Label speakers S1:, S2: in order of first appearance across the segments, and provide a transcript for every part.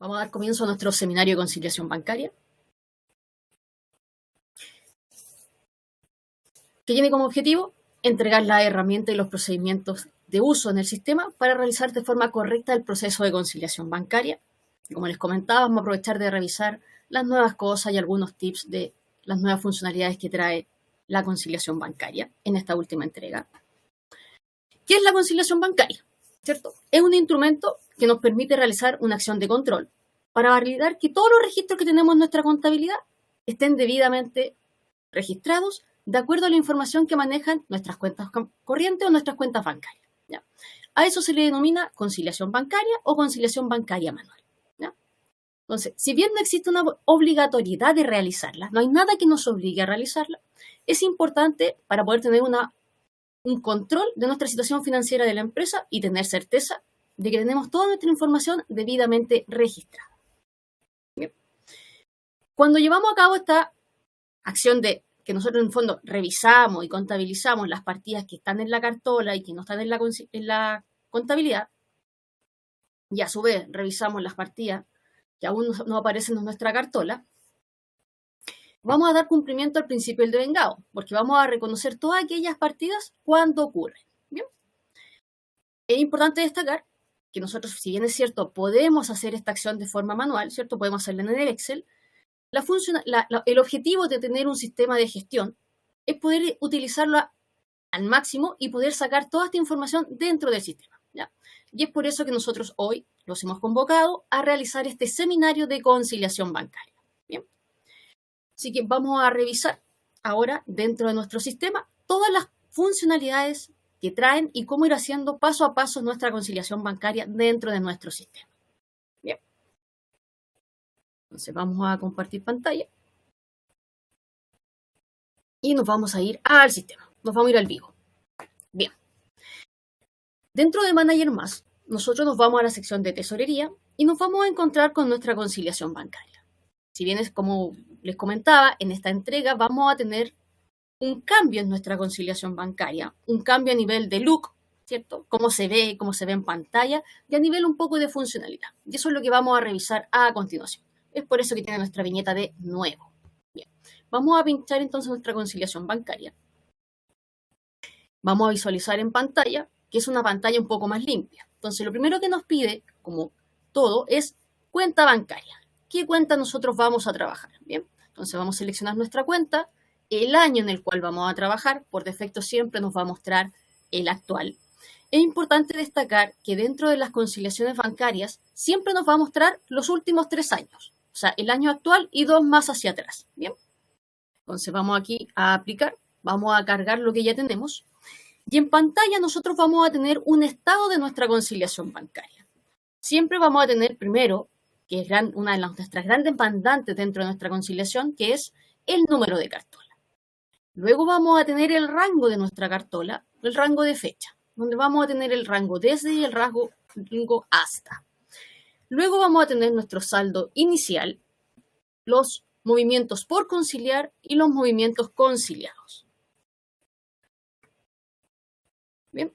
S1: Vamos a dar comienzo a nuestro seminario de conciliación bancaria, que tiene como objetivo entregar la herramienta y los procedimientos de uso en el sistema para realizar de forma correcta el proceso de conciliación bancaria. Como les comentaba, vamos a aprovechar de revisar las nuevas cosas y algunos tips de las nuevas funcionalidades que trae la conciliación bancaria en esta última entrega. ¿Qué es la conciliación bancaria? ¿Cierto? Es un instrumento que nos permite realizar una acción de control para validar que todos los registros que tenemos en nuestra contabilidad estén debidamente registrados de acuerdo a la información que manejan nuestras cuentas corrientes o nuestras cuentas bancarias. ¿Ya? A eso se le denomina conciliación bancaria o conciliación bancaria manual. ¿Ya? Entonces, si bien no existe una obligatoriedad de realizarla, no hay nada que nos obligue a realizarla, es importante para poder tener un control de nuestra situación financiera de la empresa y tener certeza de que tenemos toda nuestra información debidamente registrada. Bien. Cuando llevamos a cabo esta acción de que nosotros en el fondo revisamos y contabilizamos las partidas que están en la cartola y que no están en la contabilidad, y a su vez revisamos las partidas que aún no aparecen en nuestra cartola, vamos a dar cumplimiento al principio del devengado, porque vamos a reconocer todas aquellas partidas cuando ocurren. ¿Bien? Es importante destacar que nosotros, si bien es cierto, podemos hacer esta acción de forma manual, ¿cierto? Podemos hacerla en el Excel. El objetivo de tener un sistema de gestión es poder utilizarlo al máximo y poder sacar toda esta información dentro del sistema. ¿Ya? Y es por eso que nosotros hoy los hemos convocado a realizar este seminario de conciliación bancaria. ¿Bien? Así que vamos a revisar ahora dentro de nuestro sistema todas las funcionalidades que traen y cómo ir haciendo paso a paso nuestra conciliación bancaria dentro de nuestro sistema. Bien. Entonces vamos a compartir pantalla y nos vamos a ir al sistema, nos vamos a ir al vivo. Bien. Dentro de Manager Más, nosotros nos vamos a la sección de tesorería y nos vamos a encontrar con nuestra conciliación bancaria. Si bien es como les comentaba, en esta entrega vamos a tener un cambio en nuestra conciliación bancaria, un cambio a nivel de look, ¿cierto? Cómo se ve en pantalla y a nivel un poco de funcionalidad. Y eso es lo que vamos a revisar a continuación. Es por eso que tiene nuestra viñeta de nuevo. Bien. Vamos a pinchar entonces nuestra conciliación bancaria. Vamos a visualizar en pantalla, que es una pantalla un poco más limpia. Entonces, lo primero que nos pide, como todo, es cuenta bancaria. ¿Qué cuenta nosotros vamos a trabajar? Bien, entonces vamos a seleccionar nuestra cuenta, el año en el cual vamos a trabajar. Por defecto siempre nos va a mostrar el actual. Es importante destacar que dentro de las conciliaciones bancarias siempre nos va a mostrar los últimos 3 años. O sea, el año actual y 2 más hacia atrás. Bien, entonces vamos aquí a aplicar, vamos a cargar lo que ya tenemos. Y en pantalla nosotros vamos a tener un estado de nuestra conciliación bancaria. Siempre vamos a tener primero, que es una de nuestras grandes mandantes dentro de nuestra conciliación, que es el número de cartola. Luego vamos a tener el rango de nuestra cartola, el rango de fecha, donde vamos a tener el rango desde y el rango hasta. Luego vamos a tener nuestro saldo inicial, los movimientos por conciliar y los movimientos conciliados. Bien.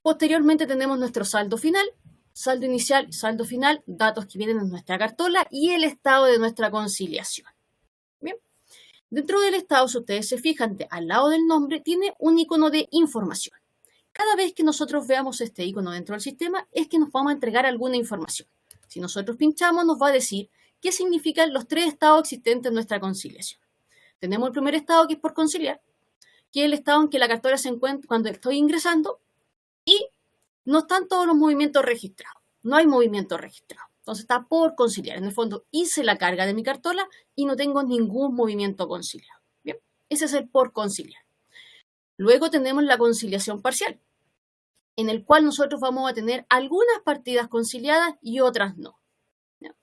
S1: Posteriormente tenemos nuestro saldo final, saldo inicial, saldo final, datos que vienen en nuestra cartola y el estado de nuestra conciliación. Bien. Dentro del estado, si ustedes se fijan, al lado del nombre tiene un icono de información. Cada vez que nosotros veamos este icono dentro del sistema es que nos vamos a entregar alguna información. Si nosotros pinchamos, nos va a decir qué significan los 3 estados existentes en nuestra conciliación. Tenemos el primer estado, que es por conciliar, que es el estado en que la cartola se encuentra cuando estoy ingresando y no están todos los movimientos registrados. No hay movimiento registrado. Entonces está por conciliar. En el fondo hice la carga de mi cartola y no tengo ningún movimiento conciliado. Bien, ese es el por conciliar. Luego tenemos la conciliación parcial, en el cual nosotros vamos a tener algunas partidas conciliadas y otras no. ¿Ya?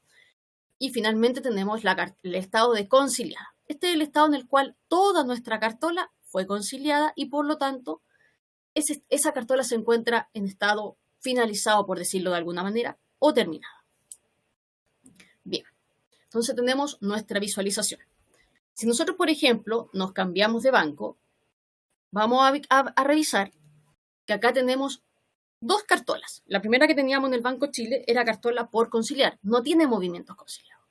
S1: Y finalmente tenemos el estado de conciliada. Este es el estado en el cual toda nuestra cartola fue conciliada y por lo tanto esa cartola se encuentra en estado finalizado, por decirlo de alguna manera, o terminada. Bien, entonces tenemos nuestra visualización. Si nosotros, por ejemplo, nos cambiamos de banco, vamos a revisar que acá tenemos dos cartolas. La primera que teníamos en el Banco Chile era cartola por conciliar, no tiene movimientos conciliados.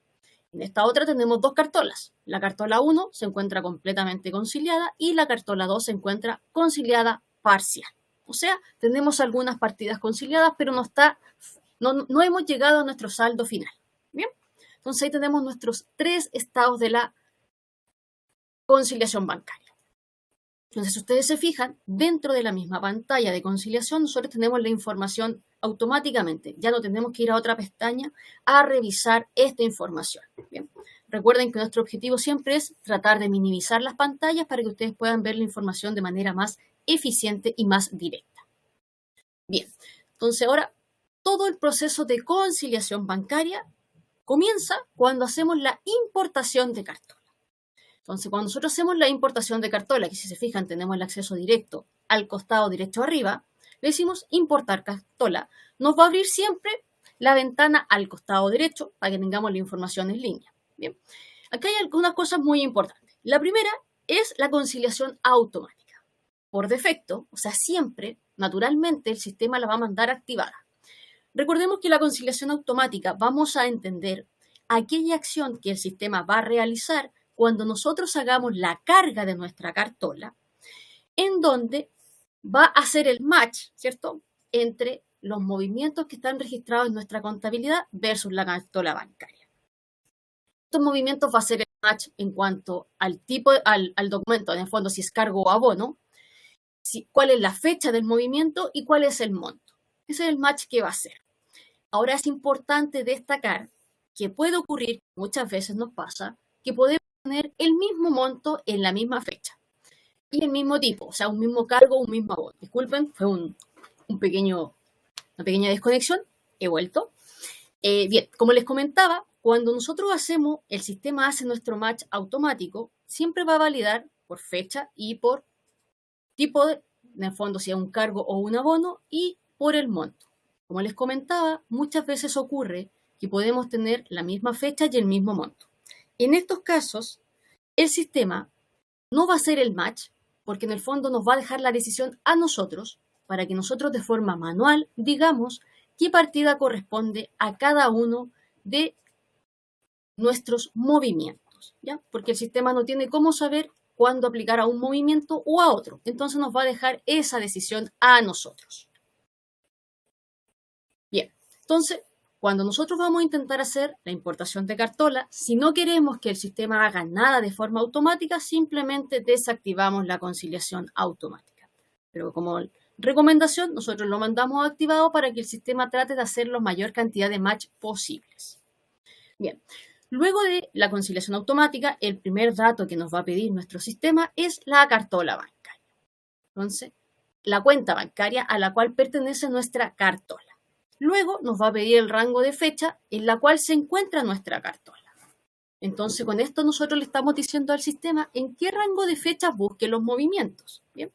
S1: En esta otra tenemos dos cartolas. La cartola 1 se encuentra completamente conciliada y la cartola 2 se encuentra conciliada parcial. O sea, tenemos algunas partidas conciliadas, pero no hemos llegado a nuestro saldo final. Bien, entonces ahí tenemos nuestros tres estados de la conciliación bancaria. Entonces, si ustedes se fijan, dentro de la misma pantalla de conciliación, nosotros tenemos la información automáticamente. Ya no tenemos que ir a otra pestaña a revisar esta información. Bien. Recuerden que nuestro objetivo siempre es tratar de minimizar las pantallas para que ustedes puedan ver la información de manera más eficiente y más directa. Bien, entonces ahora todo el proceso de conciliación bancaria comienza cuando hacemos la importación de cartola. Entonces, cuando nosotros hacemos la importación de cartola, que si se fijan tenemos el acceso directo al costado derecho arriba, le decimos importar cartola. Nos va a abrir siempre la ventana al costado derecho para que tengamos la información en línea. Bien, acá hay algunas cosas muy importantes. La primera es la conciliación automática. Por defecto, o sea, siempre, naturalmente, el sistema la va a mandar activada. Recordemos que la conciliación automática vamos a entender aquella acción que el sistema va a realizar cuando nosotros hagamos la carga de nuestra cartola, en donde va a hacer el match, ¿cierto?, entre los movimientos que están registrados en nuestra contabilidad versus la cartola bancaria. Estos movimientos va a ser el match en cuanto al tipo, al documento, en el fondo, si es cargo o abono, cuál es la fecha del movimiento y cuál es el monto. Ese es el match que va a hacer. Ahora es importante destacar que puede ocurrir, muchas veces nos pasa, que podemos tener el mismo monto en la misma fecha y el mismo tipo, o sea, un mismo cargo, un mismo abono. Disculpen, fue una pequeña desconexión, he vuelto. Bien, como les comentaba, cuando nosotros el sistema hace nuestro match automático, siempre va a validar por fecha y por tipo, en el fondo, si es un cargo o un abono, y por el monto. Como les comentaba, muchas veces ocurre que podemos tener la misma fecha y el mismo monto. En estos casos, el sistema no va a hacer el match porque en el fondo nos va a dejar la decisión a nosotros para que nosotros de forma manual digamos qué partida corresponde a cada uno de nuestros movimientos, ¿ya? Porque el sistema no tiene cómo saber cuándo aplicar a un movimiento o a otro. Entonces nos va a dejar esa decisión a nosotros. Bien, entonces, cuando nosotros vamos a intentar hacer la importación de cartola, si no queremos que el sistema haga nada de forma automática, simplemente desactivamos la conciliación automática. Pero como recomendación, nosotros lo mandamos activado para que el sistema trate de hacer la mayor cantidad de match posibles. Bien, luego de la conciliación automática, el primer dato que nos va a pedir nuestro sistema es la cartola bancaria. Entonces, la cuenta bancaria a la cual pertenece nuestra cartola. Luego nos va a pedir el rango de fecha en la cual se encuentra nuestra cartola. Entonces, con esto nosotros le estamos diciendo al sistema en qué rango de fechas busque los movimientos. Bien,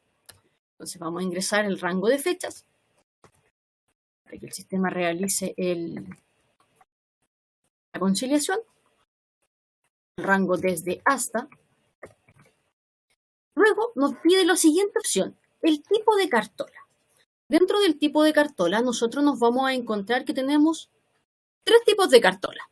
S1: entonces vamos a ingresar el rango de fechas para que el sistema realice la conciliación. El rango desde hasta. Luego nos pide la siguiente opción, el tipo de cartola. Dentro del tipo de cartola, nosotros nos vamos a encontrar que tenemos tres tipos de cartola.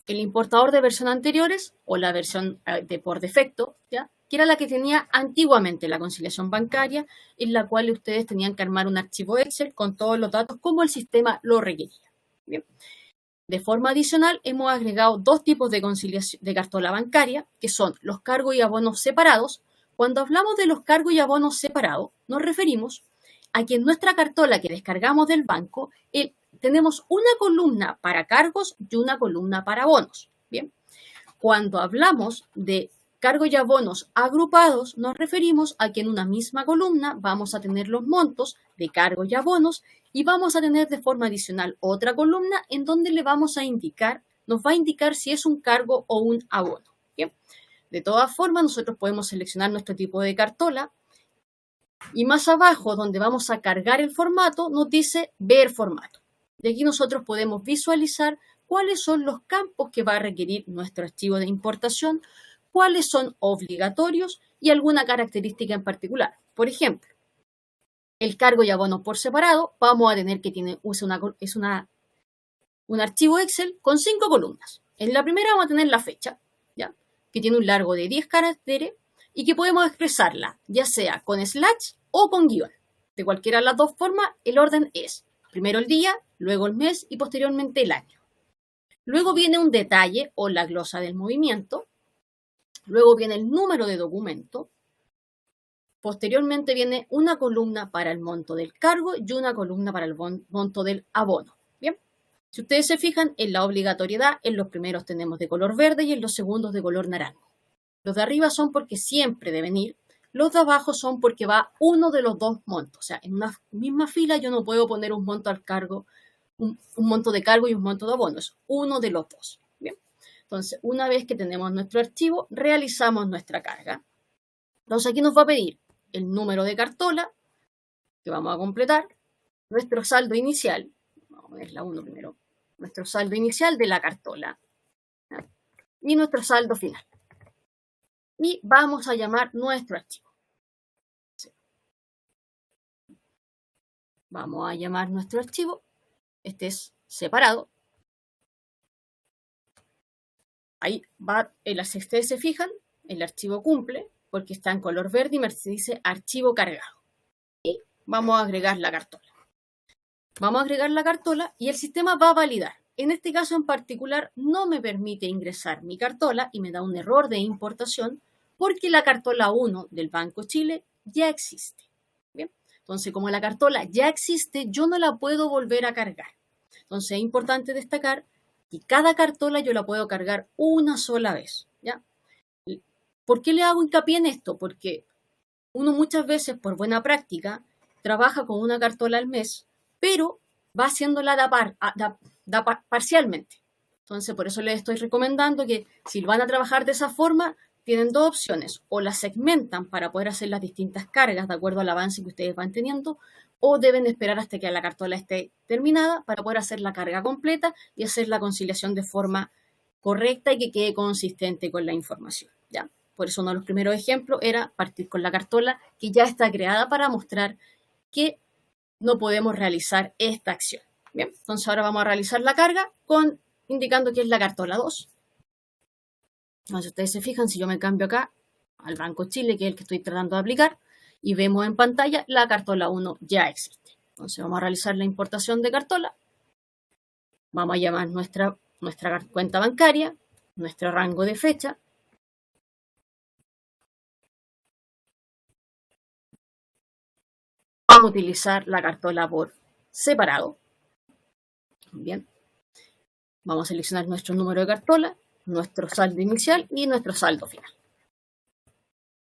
S1: El importador de versión anteriores o la versión de por defecto, ¿ya? Que era la que tenía antiguamente la conciliación bancaria, en la cual ustedes tenían que armar un archivo Excel con todos los datos como el sistema lo requería. Bien. De forma adicional, hemos agregado dos tipos de conciliación de cartola bancaria, que son los cargos y abonos separados. Cuando hablamos de los cargos y abonos separados, nos referimos a que en nuestra cartola que descargamos del banco tenemos una columna para cargos y una columna para abonos. Bien, cuando hablamos de cargos y abonos agrupados, nos referimos a que en una misma columna vamos a tener los montos de cargos y abonos y vamos a tener de forma adicional otra columna en donde le vamos a indicar, nos va a indicar si es un cargo o un abono. Bien, de todas formas, nosotros podemos seleccionar nuestro tipo de cartola. Y más abajo, donde vamos a cargar el formato, nos dice ver formato. De aquí nosotros podemos visualizar cuáles son los campos que va a requerir nuestro archivo de importación, cuáles son obligatorios y alguna característica en particular. Por ejemplo, el cargo y abono por separado, vamos a tener que un archivo Excel con 5 columnas. En la primera vamos a tener la fecha, ¿ya? Que tiene un largo de 10 caracteres y que podemos expresarla ya sea con slash o con guión. De cualquiera de las dos formas, el orden es primero el día, luego el mes y posteriormente el año. Luego viene un detalle o la glosa del movimiento. Luego viene el número de documento. Posteriormente viene una columna para el monto del cargo y una columna para el monto del abono. Bien, si ustedes se fijan en la obligatoriedad, en los primeros tenemos de color verde y en los segundos de color naranjo. Los de arriba son porque siempre deben ir, los de abajo son porque va uno de los dos montos. O sea, en una misma fila yo no puedo poner un monto al cargo, un monto de cargo y un monto de abono, es uno de los dos. Bien, entonces una vez que tenemos nuestro archivo, realizamos nuestra carga. Entonces aquí nos va a pedir el número de cartola que vamos a completar, nuestro saldo inicial, vamos a poner la 1 primero, nuestro saldo inicial de la cartola, ¿ya? Y nuestro saldo final. Y vamos a llamar nuestro archivo. Vamos a llamar nuestro archivo, este es separado. Ahí va, si ustedes se fijan, el archivo cumple, porque está en color verde y me dice archivo cargado. Y vamos a agregar la cartola. Vamos a agregar la cartola y el sistema va a validar. En este caso en particular no me permite ingresar mi cartola y me da un error de importación porque la cartola 1 del Banco Chile ya existe. Bien, entonces como la cartola ya existe, yo no la puedo volver a cargar. Entonces es importante destacar que cada cartola yo la puedo cargar una sola vez, ¿ya? ¿Por qué le hago hincapié en esto? Porque uno muchas veces, por buena práctica, trabaja con una cartola al mes, pero va haciéndola parcialmente. Entonces, por eso les estoy recomendando que si van a trabajar de esa forma, tienen dos opciones. O la segmentan para poder hacer las distintas cargas de acuerdo al avance que ustedes van teniendo, o deben esperar hasta que la cartola esté terminada para poder hacer la carga completa y hacer la conciliación de forma correcta y que quede consistente con la información, ¿ya? Por eso uno de los primeros ejemplos era partir con la cartola que ya está creada para mostrar que no podemos realizar esta acción. Bien, entonces ahora vamos a realizar la carga indicando que es la cartola 2. Entonces ustedes se fijan, si yo me cambio acá al Banco Chile, que es el que estoy tratando de aplicar, y vemos en pantalla, la cartola 1 ya existe. Entonces vamos a realizar la importación de cartola. Vamos a llamar nuestra cuenta bancaria, nuestro rango de fecha. Vamos a utilizar la cartola por separado. Bien. Vamos a seleccionar nuestro número de cartola, nuestro saldo inicial y nuestro saldo final.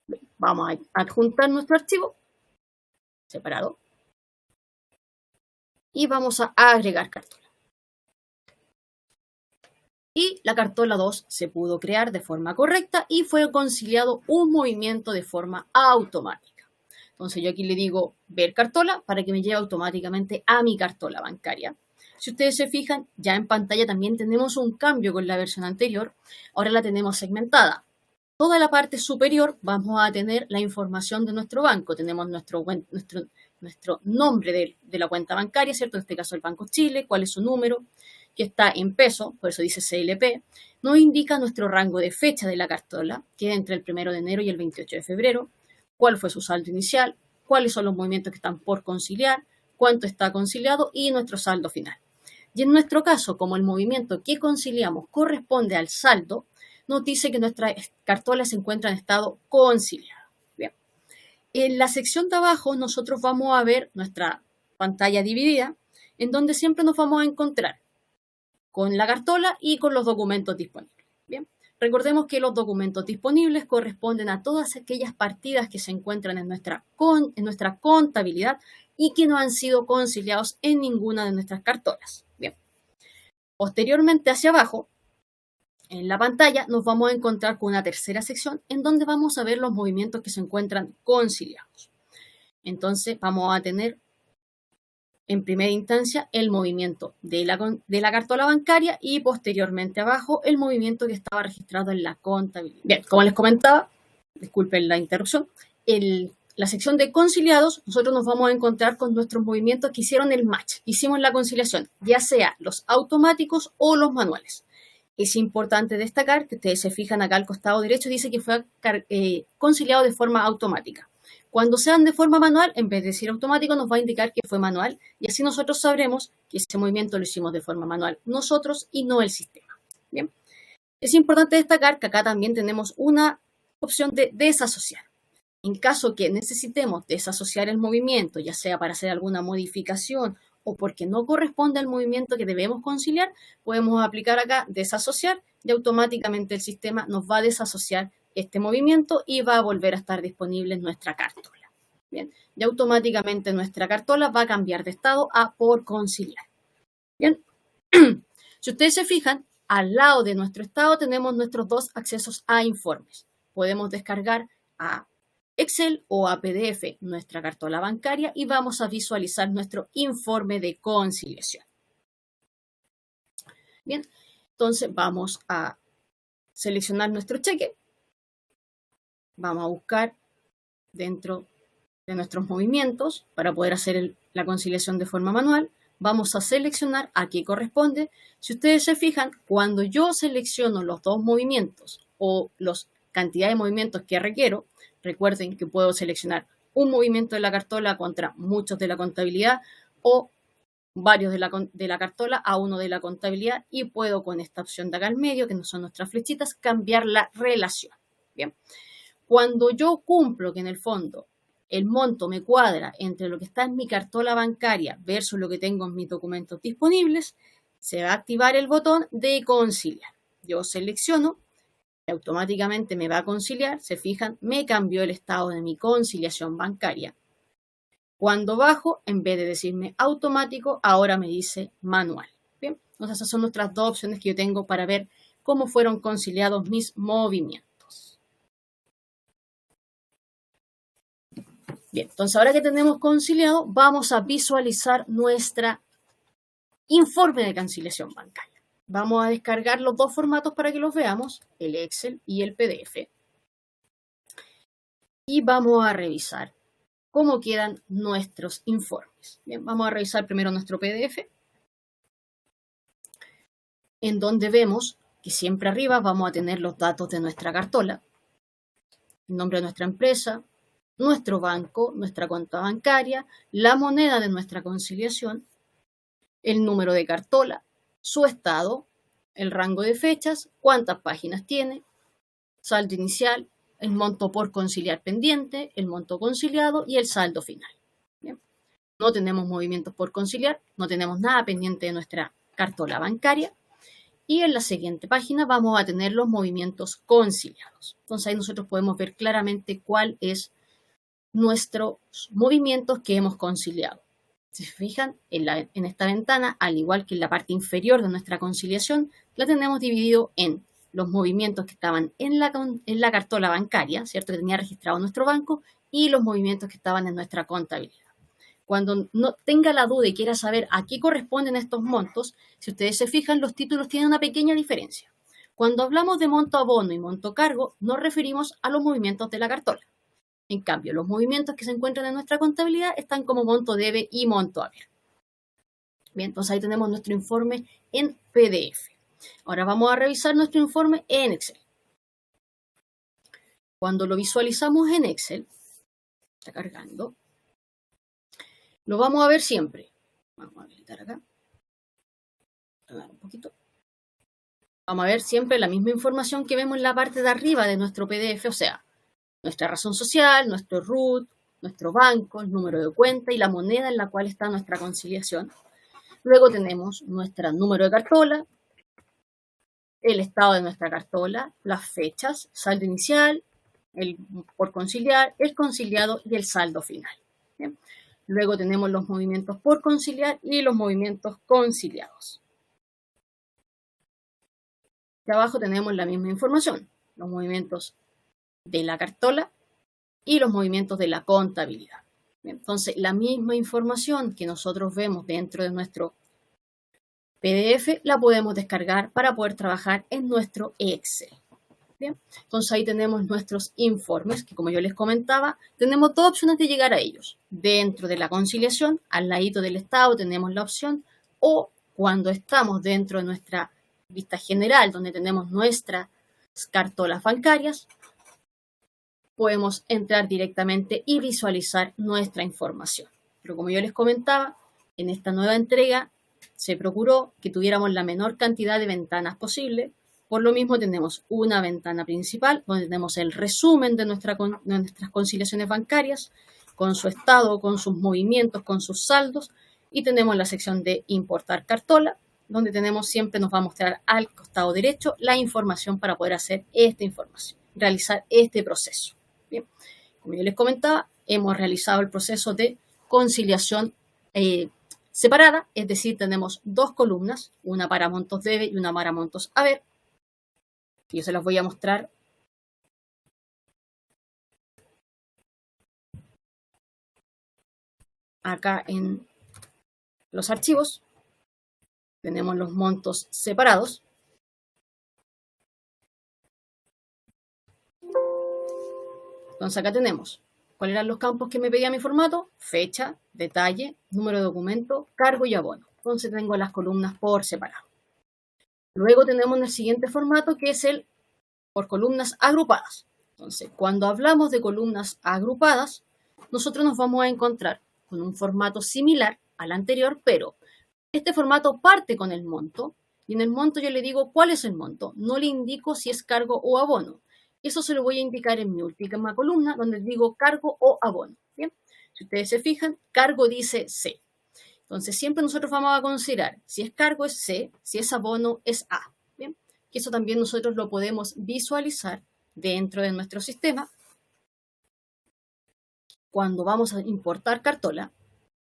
S1: Bien. Vamos a adjuntar nuestro archivo separado y vamos a agregar cartola. Y la cartola 2 se pudo crear de forma correcta y fue conciliado un movimiento de forma automática. Entonces yo aquí le digo ver cartola para que me lleve automáticamente a mi cartola bancaria. Si ustedes se fijan, ya en pantalla también tenemos un cambio con la versión anterior. Ahora la tenemos segmentada. Toda la parte superior vamos a tener la información de nuestro banco. Tenemos nuestro nombre de la cuenta bancaria, ¿cierto? En este caso el Banco Chile, cuál es su número, que está en peso, por eso dice CLP. Nos indica nuestro rango de fecha de la cartola, que es entre el 1 de enero y el 28 de febrero. Cuál fue su saldo inicial, cuáles son los movimientos que están por conciliar, cuánto está conciliado y nuestro saldo final. Y en nuestro caso, como el movimiento que conciliamos corresponde al saldo, nos dice que nuestra cartola se encuentra en estado conciliado. Bien. En la sección de abajo nosotros vamos a ver nuestra pantalla dividida, en donde siempre nos vamos a encontrar con la cartola y con los documentos disponibles. Bien. Recordemos que los documentos disponibles corresponden a todas aquellas partidas que se encuentran en nuestra contabilidad y que no han sido conciliados en ninguna de nuestras cartolas. Bien. Posteriormente, hacia abajo, en la pantalla, nos vamos a encontrar con una tercera sección en donde vamos a ver los movimientos que se encuentran conciliados. Entonces, vamos a tener en primera instancia el movimiento de la cartola bancaria y posteriormente abajo el movimiento que estaba registrado en la contabilidad. Bien, como les comentaba, disculpen la interrupción, la sección de conciliados, nosotros nos vamos a encontrar con nuestros movimientos que hicieron el match, hicimos la conciliación, ya sea los automáticos o los manuales. Es importante destacar que ustedes se fijan acá al costado derecho, dice que fue conciliado de forma automática. Cuando sean de forma manual, en vez de decir automático, nos va a indicar que fue manual y así nosotros sabremos que ese movimiento lo hicimos de forma manual nosotros y no el sistema. Bien. Es importante destacar que acá también tenemos una opción de desasociar. En caso que necesitemos desasociar el movimiento, ya sea para hacer alguna modificación o porque no corresponde al movimiento que debemos conciliar, podemos aplicar acá desasociar y automáticamente el sistema nos va a desasociar este movimiento y va a volver a estar disponible en nuestra cartola. Bien, y automáticamente nuestra cartola va a cambiar de estado a por conciliar. Bien, si ustedes se fijan, al lado de nuestro estado tenemos nuestros dos accesos a informes. Podemos descargar a Excel o a PDF nuestra cartola bancaria y vamos a visualizar nuestro informe de conciliación. Bien, entonces vamos a seleccionar nuestro cheque. Vamos a buscar dentro de nuestros movimientos para poder hacer la conciliación de forma manual. Vamos a seleccionar a qué corresponde. Si ustedes se fijan, cuando yo selecciono los dos movimientos o las cantidades de movimientos que requiero, recuerden que puedo seleccionar un movimiento de la cartola contra muchos de la contabilidad o varios de la cartola a uno de la contabilidad y puedo con esta opción de acá al medio, que no son nuestras flechitas, cambiar la relación. Bien. Cuando yo cumplo que en el fondo el monto me cuadra entre lo que está en mi cartola bancaria versus lo que tengo en mis documentos disponibles, se va a activar el botón de conciliar. Yo selecciono y automáticamente me va a conciliar. Se fijan, me cambió el estado de mi conciliación bancaria. Cuando bajo, en vez de decirme automático, ahora me dice manual. Bien, entonces esas son nuestras dos opciones que yo tengo para ver cómo fueron conciliados mis movimientos. Bien, entonces ahora que tenemos conciliado, vamos a visualizar nuestra informe de conciliación bancaria. Vamos a descargar los dos formatos para que los veamos, el Excel y el PDF. Y vamos a revisar cómo quedan nuestros informes. Bien, vamos a revisar primero nuestro PDF, en donde vemos que siempre arriba vamos a tener los datos de nuestra cartola, el nombre de nuestra empresa, nuestro banco, nuestra cuenta bancaria, la moneda de nuestra conciliación, el número de cartola, su estado, el rango de fechas, cuántas páginas tiene, saldo inicial, el monto por conciliar pendiente, el monto conciliado y el saldo final. Bien. No tenemos movimientos por conciliar, no tenemos nada pendiente de nuestra cartola bancaria. Y en la siguiente página vamos a tener los movimientos conciliados. Entonces ahí nosotros podemos ver claramente cuál es nuestros movimientos que hemos conciliado. Si se fijan, en esta ventana, al igual que en la parte inferior de nuestra conciliación, la tenemos dividido en los movimientos que estaban en la cartola bancaria, ¿cierto? Que tenía registrado nuestro banco, y los movimientos que estaban en nuestra contabilidad. Cuando no tenga la duda y quiera saber a qué corresponden estos montos, si ustedes se fijan, los títulos tienen una pequeña diferencia. Cuando hablamos de monto abono y monto cargo, nos referimos a los movimientos de la cartola. En cambio, los movimientos que se encuentran en nuestra contabilidad están como monto debe y monto haber. Bien, entonces ahí tenemos nuestro informe en PDF. Ahora vamos a revisar nuestro informe en Excel. Cuando lo visualizamos en Excel, está cargando, lo vamos a ver siempre. Vamos a habilitar acá. Un poquito. Vamos a ver siempre la misma información que vemos en la parte de arriba de nuestro PDF, o sea, nuestra razón social, nuestro RUT, nuestro banco, el número de cuenta y la moneda en la cual está nuestra conciliación. Luego tenemos nuestro número de cartola, el estado de nuestra cartola, las fechas, saldo inicial, el por conciliar, el conciliado y el saldo final. ¿Bien? Luego tenemos los movimientos por conciliar y los movimientos conciliados. Y abajo tenemos la misma información, los movimientos de la cartola y los movimientos de la contabilidad. Entonces, la misma información que nosotros vemos dentro de nuestro PDF la podemos descargar para poder trabajar en nuestro Excel. Bien, entonces ahí tenemos nuestros informes, que como yo les comentaba, tenemos dos opciones de llegar a ellos. Dentro de la conciliación, al ladito del estado tenemos la opción, o cuando estamos dentro de nuestra vista general, donde tenemos nuestras cartolas bancarias, podemos entrar directamente y visualizar nuestra información. Pero como yo les comentaba, en esta nueva entrega se procuró que tuviéramos la menor cantidad de ventanas posible. Por lo mismo tenemos una ventana principal donde tenemos el resumen de nuestras conciliaciones bancarias con su estado, con sus movimientos, con sus saldos, y tenemos la sección de importar cartola, donde tenemos siempre nos va a mostrar al costado derecho la información para poder hacer esta información, realizar este proceso. Bien, como yo les comentaba, hemos realizado el proceso de conciliación separada, es decir, tenemos dos columnas, una para montos debe y una para montos haber. Yo se las voy a mostrar acá en los archivos. Tenemos los montos separados. Entonces acá tenemos cuáles eran los campos que me pedía mi formato: fecha, detalle, número de documento, cargo y abono. Entonces tengo las columnas por separado. Luego tenemos el siguiente formato, que es el por columnas agrupadas. Entonces, cuando hablamos de columnas agrupadas, nosotros nos vamos a encontrar con un formato similar al anterior, pero este formato parte con el monto, y en el monto yo le digo cuál es el monto. No le indico si es cargo o abono. Eso se lo voy a indicar en mi última columna, donde digo cargo o abono. Bien, si ustedes se fijan, cargo dice C. Entonces, siempre nosotros vamos a considerar si es cargo es C, si es abono es A. Bien, que eso también nosotros lo podemos visualizar dentro de nuestro sistema. Cuando vamos a importar cartola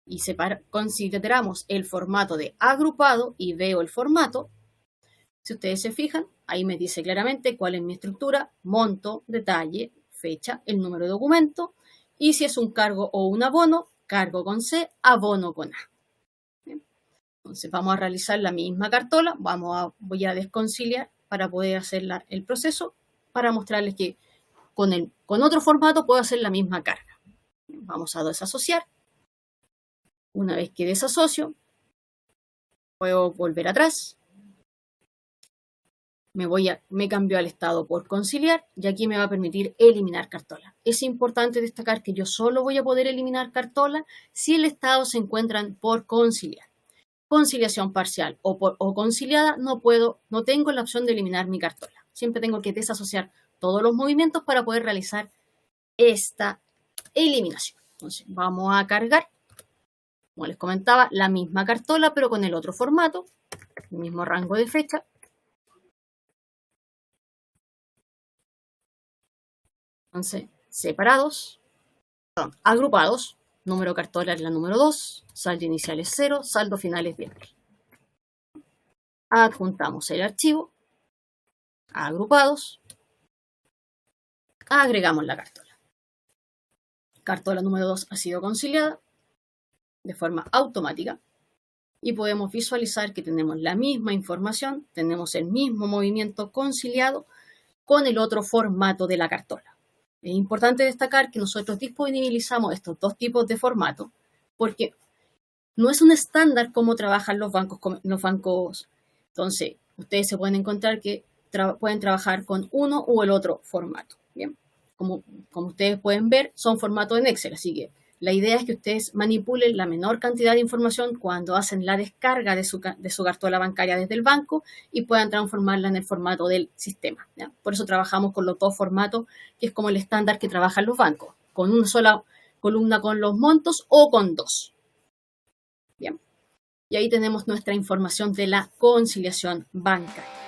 S1: y consideramos el formato de agrupado y veo el formato, si ustedes se fijan, ahí me dice claramente cuál es mi estructura: monto, detalle, fecha, el número de documento, y si es un cargo o un abono, cargo con C, abono con A. Bien. Entonces vamos a realizar la misma cartola, voy a desconciliar para poder hacer el proceso, para mostrarles que con otro formato puedo hacer la misma carga. Bien, vamos a desasociar. Una vez que desasocio, puedo volver atrás. Me cambio al estado por conciliar, y aquí me va a permitir eliminar cartola. Es importante destacar que yo solo voy a poder eliminar cartola si el estado se encuentran por conciliar. Conciliación parcial o conciliada, no tengo la opción de eliminar mi cartola. Siempre tengo que desasociar todos los movimientos para poder realizar esta eliminación. Entonces vamos a cargar, como les comentaba, la misma cartola pero con el otro formato, el mismo rango de fecha. Entonces, separados, agrupados, número cartola es la número 2, saldo inicial es 0, saldo final es 10. Adjuntamos el archivo, agrupados, agregamos la cartola. Cartola número 2 ha sido conciliada de forma automática y podemos visualizar que tenemos la misma información, tenemos el mismo movimiento conciliado con el otro formato de la cartola. Es importante destacar que nosotros disponibilizamos estos dos tipos de formato porque no es un estándar cómo trabajan los bancos. Entonces, ustedes se pueden encontrar que pueden trabajar con uno u el otro formato. Bien, como ustedes pueden ver, son formatos en Excel, así que la idea es que ustedes manipulen la menor cantidad de información cuando hacen la descarga de su cartola bancaria desde el banco y puedan transformarla en el formato del sistema, ¿ya? Por eso trabajamos con los dos formatos, que es como el estándar que trabajan los bancos, con una sola columna con los montos o con dos. Bien. Y ahí tenemos nuestra información de la conciliación bancaria.